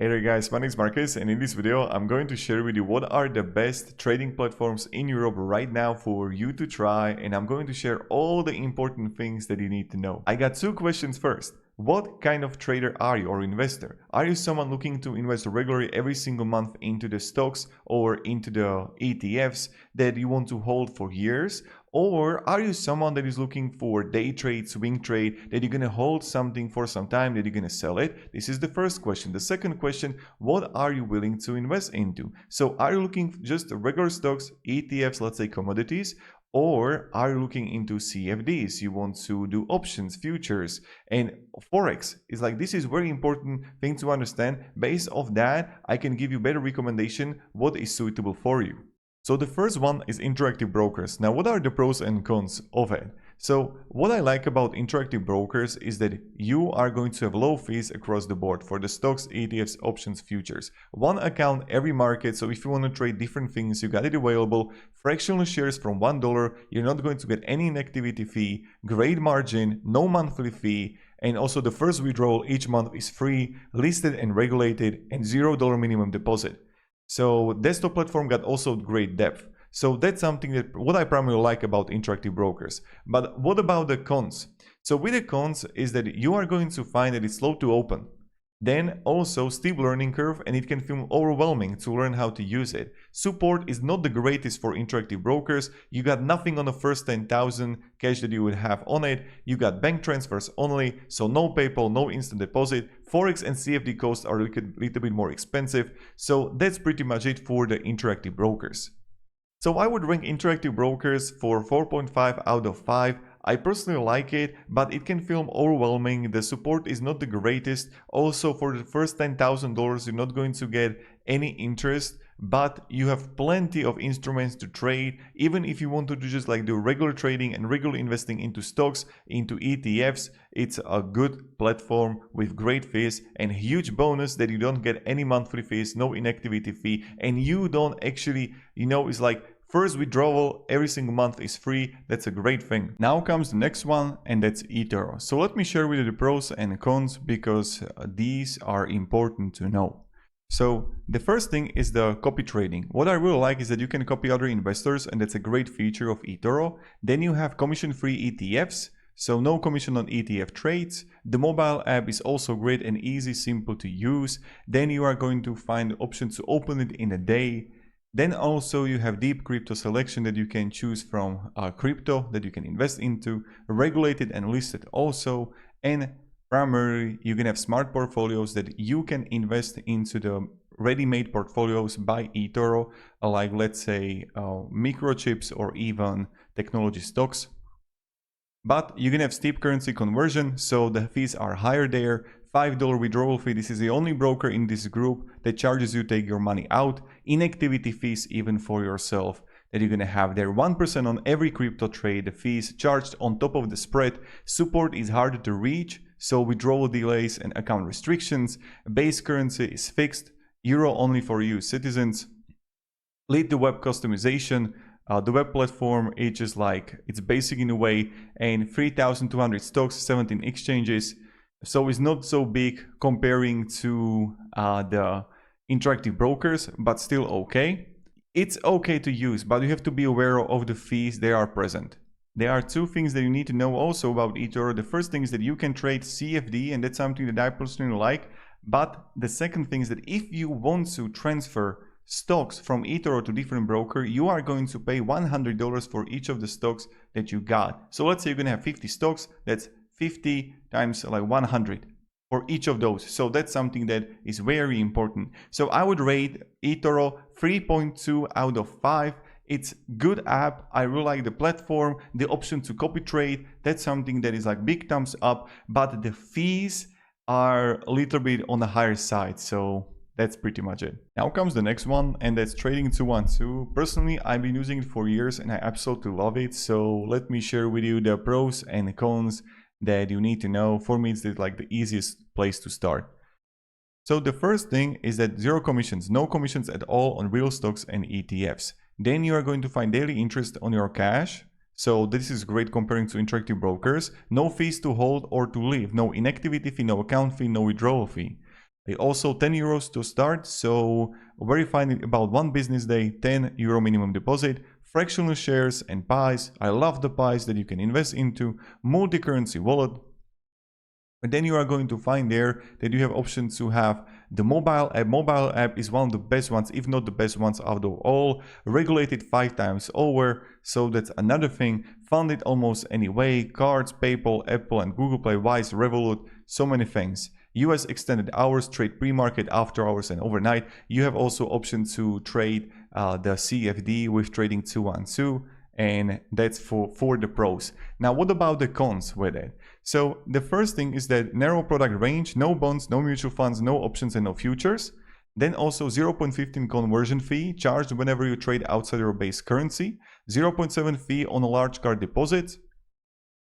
Hey there guys, my name is Marcus, and in this video I'm going to share with you what are the best trading platforms in Europe right now for you to try, and I'm going to share all the important things that you need to know. I got two questions first. What kind of trader are you or investor? Are you someone looking to invest regularly every single month into the stocks or into the ETFs that you want to hold for years? Or are you someone that is looking for day trade, swing trade, that you're going to hold something for some time, that you're going to sell it? This is the first question. The second question, what are you willing to invest into? So are you looking just regular stocks, ETFs, let's say commodities, or are you looking into CFDs? You want to do options, futures, and Forex. It's like this is very important thing to understand. Based off that, I can give you better recommendation what is suitable for you. So the first one is interactive brokers. Now, what are the pros and cons of it? So what I like about interactive brokers is that you are going to have low fees across the board for the stocks, ETFs, options, futures. One account, every market. So if you want to trade different things, you got it available. Fractional shares from $1. You're not going to get any inactivity fee, great margin, no monthly fee. And also the first withdrawal each month is free, listed and regulated, and $0 minimum deposit. So desktop platform got also great depth. So that's something that what I primarily like about interactive brokers. But what about the cons? So with the cons is that you are going to find that it's slow to open. Then also steep learning curve, and it can feel overwhelming to learn how to use it. Support is not the greatest for interactive brokers. You got nothing on the first 10,000 cash that you would have on it. You got bank transfers only, so no PayPal, no instant deposit. Forex and CFD costs are a little bit more expensive. So that's pretty much it for the interactive brokers. So I would rank interactive brokers for 4.5 out of 5. I personally like it, but it can feel overwhelming. The support is not the greatest. Also, for the first $10,000, you're not going to get any interest, but you have plenty of instruments to trade. Even if you want to just like do regular trading and regular investing into stocks, into ETFs, it's a good platform with great fees, and huge bonus that you don't get any monthly fees, no inactivity fee, and you don't actually, it's like first withdrawal every single month is free. That's a great thing. Now comes the next one, and that's eToro. So let me share with you the pros and cons, because these are important to know. So the first thing is the copy trading. What I really like is that you can copy other investors, and that's a great feature of eToro. Then you have commission-free ETFs. So no commission on ETF trades. The mobile app is also great and easy, simple to use. Then you are going to find options to open it in a day. Then also you have deep crypto selection that you can choose from crypto that you can invest into, regulated and listed also, and primarily you can have smart portfolios that you can invest into the ready-made portfolios by eToro, like let's say microchips or even technology stocks. But you can have steep currency conversion, so the fees are higher there. $5 withdrawal fee. This is the only broker in this group that charges you to take your money out. Inactivity fees even for yourself that you're going to have there. 1% on every crypto trade. The fees charged on top of the spread. Support is harder to reach, so withdrawal delays and account restrictions. Base currency is fixed. Euro only for EU citizens. Lead the web customization. The web platform is just like, it's basic in a way, and 3,200 stocks, 17 exchanges. So it's not so big comparing to the interactive brokers, but still okay. It's okay to use, but you have to be aware of the fees they are present. There are two things that you need to know also about eToro. The first thing is that you can trade CFD, and that's something that I personally like. But the second thing is that if you want to transfer stocks from eToro to different broker, you are going to pay $100 for each of the stocks that you got. So let's say you're going to have 50 stocks, that's 50 times like 100 for each of those. So that's something that is very important. So I would rate eToro 3.2 out of 5. It's good app. I really like the platform, the option to copy trade. That's something that is like big thumbs up, but the fees are a little bit on the higher side. So that's pretty much it. Now comes the next one, and that's Trading 212. Personally, I've been using it for years and I absolutely love it. So let me share with you the pros and cons that you need to know. For me, it's like the easiest place to start. So the first thing is that zero commissions, no commissions at all on real stocks and ETFs. Then you are going to find daily interest on your cash. So this is great comparing to interactive brokers. No fees to hold or to leave, no inactivity fee, no account fee, no withdrawal fee. Also 10 euros to start, so verifying about 1 business day, 10 euro minimum deposit, fractional shares and pies. I love the pies that you can invest into, multi-currency wallet. And then you are going to find there that you have options to have the mobile app. Mobile app is one of the best ones, if not the best ones out of all. Regulated 5 times over, so that's another thing. Funded almost any way. Cards, PayPal, Apple and Google Play, Wise, Revolut, so many things. US extended hours, trade pre-market, after hours and overnight. You have also options to trade the CFD with trading 212. And that's for the pros. Now, what about the cons with it? So the first thing is that narrow product range, no bonds, no mutual funds, no options and no futures. Then also 0.15 conversion fee charged whenever you trade outside your base currency, 0.7 fee on a large card deposit.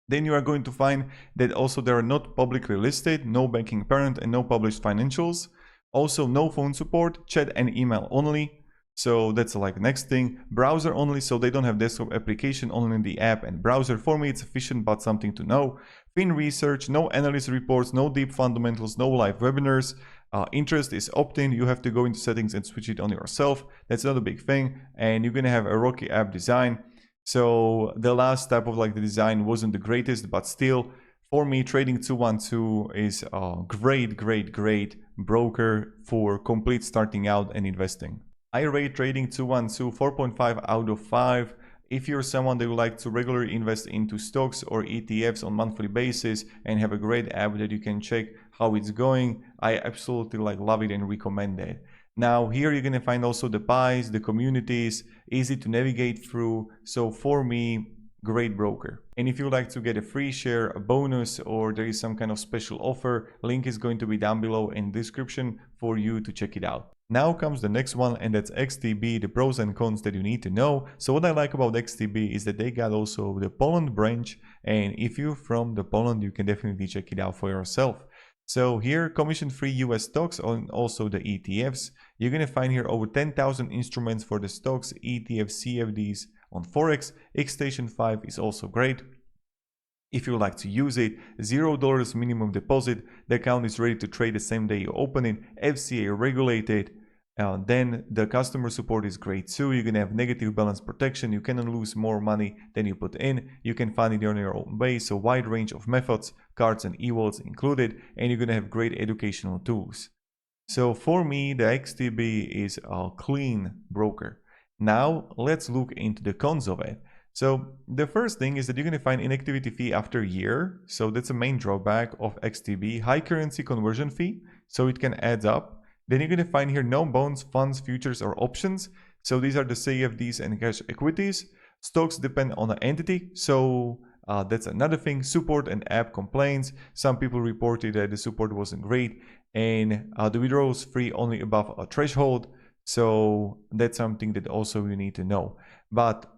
Then you are going to find that also they are not publicly listed, no banking parent and no published financials. Also no phone support, chat and email only. So that's like next thing. Browser only, so they don't have desktop application, only in the app and browser. For me it's efficient, but something to know. Fin research, no analyst reports, no deep fundamentals, no live webinars. Interest is opt-in, you have to go into settings and switch it on yourself. That's not a big thing. And you're gonna have a rocky app design. So the last type of like the design wasn't the greatest, but still for me trading 212 is a great broker for complete starting out and investing. I rate trading 212 4.5 out of 5. If you're someone that would like to regularly invest into stocks or ETFs on monthly basis and have a great app that you can check how it's going, I absolutely love it and recommend it. Now here you're gonna find also the pies, the communities, easy to navigate through. So for me, great broker. And if you would like to get a free share, a bonus, or there is some kind of special offer, link is going to be down below in the description for you to check it out. Now comes the next one, and that's XTB, the pros and cons that you need to know. So what I like about XTB is that they got also the Poland branch, and if you're from the Poland, you can definitely check it out for yourself. So here, commission-free US stocks and also the ETFs. You're going to find here over 10,000 instruments for the stocks, ETFs, CFDs on Forex. Xstation 5 is also great. If you would like to use it, $0 minimum deposit. The account is ready to trade the same day you open it. FCA regulated. Then the customer support is great too. You're gonna have negative balance protection. You cannot lose more money than you put in. You can find it on your own base. A wide range of methods, cards and e-wallets included, and you're gonna have great educational tools. So for me, the XTB is a clean broker. Now let's look into the cons of it. So the first thing is that you're going to find inactivity fee after a year. So that's a main drawback of XTB. High currency conversion fee, so it can add up. Then you're going to find here no bonds, funds, futures, or options. So these are the CFDs and cash equities. Stocks depend on the entity. So that's another thing. Support and app complaints. Some people reported that the support wasn't great. And the withdrawal is free only above a threshold. So that's something that also you need to know. But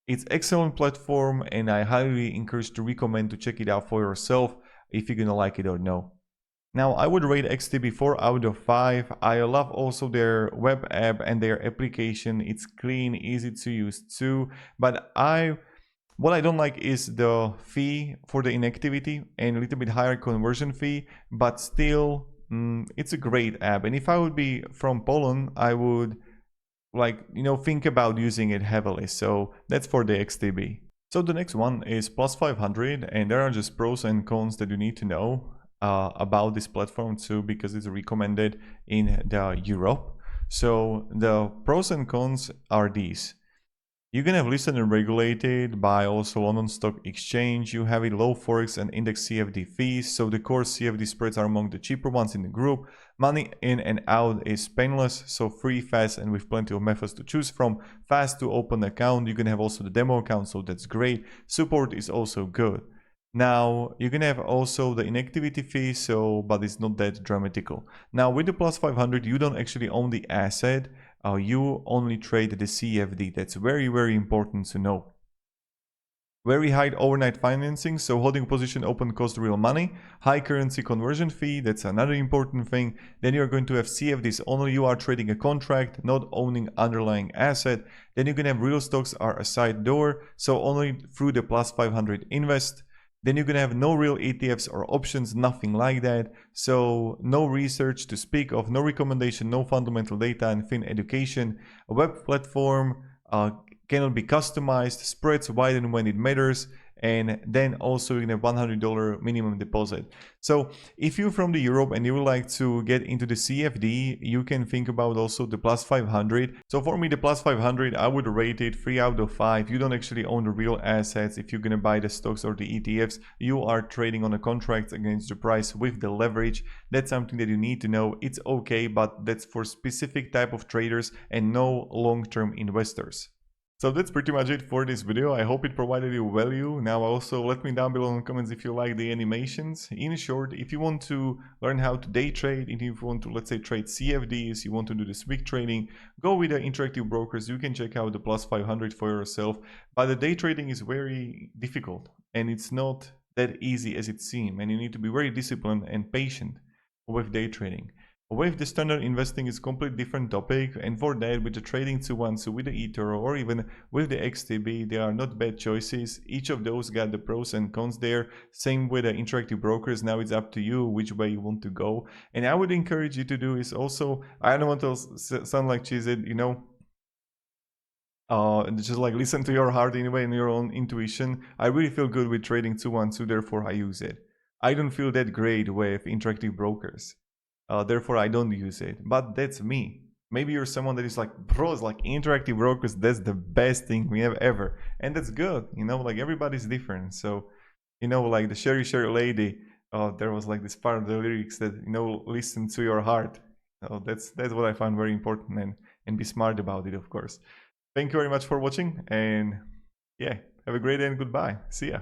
it's excellent platform, and I highly encourage to recommend to check it out for yourself if you're gonna like it or no. Now I would rate XTB 4 out of 5. I love also their web app and their application. It's clean, easy to use too. But what I don't like is the fee for the inactivity and a little bit higher conversion fee. But still, it's a great app. And if I would be from Poland, I would think about using it heavily. So that's for the XTB. So the next one is plus 500, and there are just pros and cons that you need to know about this platform too, because it's recommended in the Europe. So the pros and cons are these. You're gonna have listed and regulated by also London Stock Exchange. You have a low Forex and index CFD fees, so the core CFD spreads are among the cheaper ones in the group. Money in and out is painless, so free, fast, and with plenty of methods to choose from. Fast to open account. You can have also the demo account, so that's great. Support is also good. Now you can have also the inactivity fee, but it's not that dramatical. Now with the plus 500, you don't actually own the asset. You only trade the CFD. That's very important to know. Very high overnight financing, so holding position open cost real money. High currency conversion fee, that's another important thing. Then you're going to have CFDs only. You are trading a contract, not owning underlying asset. Then you can have real stocks are a side door, so only through the plus 500 invest. then you're gonna have no real ETFs or options, nothing like that. So no research to speak of, no recommendation, no fundamental data and fin education. A web platform cannot be customized, spreads widen when it matters, and then also you can have $100 minimum deposit. So if you're from the Europe and you would like to get into the CFD, you can think about also the plus 500. So for me, the plus 500, I would rate it 3 out of 5. You don't actually own the real assets. If you're gonna buy the stocks or the ETFs, you are trading on a contract against the price with the leverage. That's something that you need to know. It's okay, but that's for specific type of traders and no long-term investors. So that's pretty much it for this video. I hope it provided you value. Now also let me down below in the comments if you like the animations. In short, if you want to learn how to day trade, if you want to, let's say, trade CFDs, you want to do the swing trading, go with the interactive brokers. You can check out the plus 500 for yourself. But the day trading is very difficult and it's not that easy as it seems. And you need to be very disciplined and patient with day trading. With the standard investing is a completely different topic, and for that, with the trading 212, with the eToro, or even with the XTB, they are not bad choices. Each of those got the pros and cons there. Same with the interactive brokers. Now it's up to you which way you want to go. And I would encourage you to do is also, I don't want to sound like cheesy, you know, just like listen to your heart anyway and your own intuition. I really feel good with trading 212, therefore I use it. I don't feel that great with interactive brokers. Therefore, I don't use it. But that's me. Maybe you're someone that is like, bro, it's like interactive brokers, that's the best thing we have ever. And that's good, you know, like everybody's different. So, you know, like the Sherry Sherry lady, there was like this part of the lyrics that, you know, listen to your heart. That's what I find very important, and be smart about it, of course. Thank you very much for watching, and yeah, have a great day and goodbye. See ya.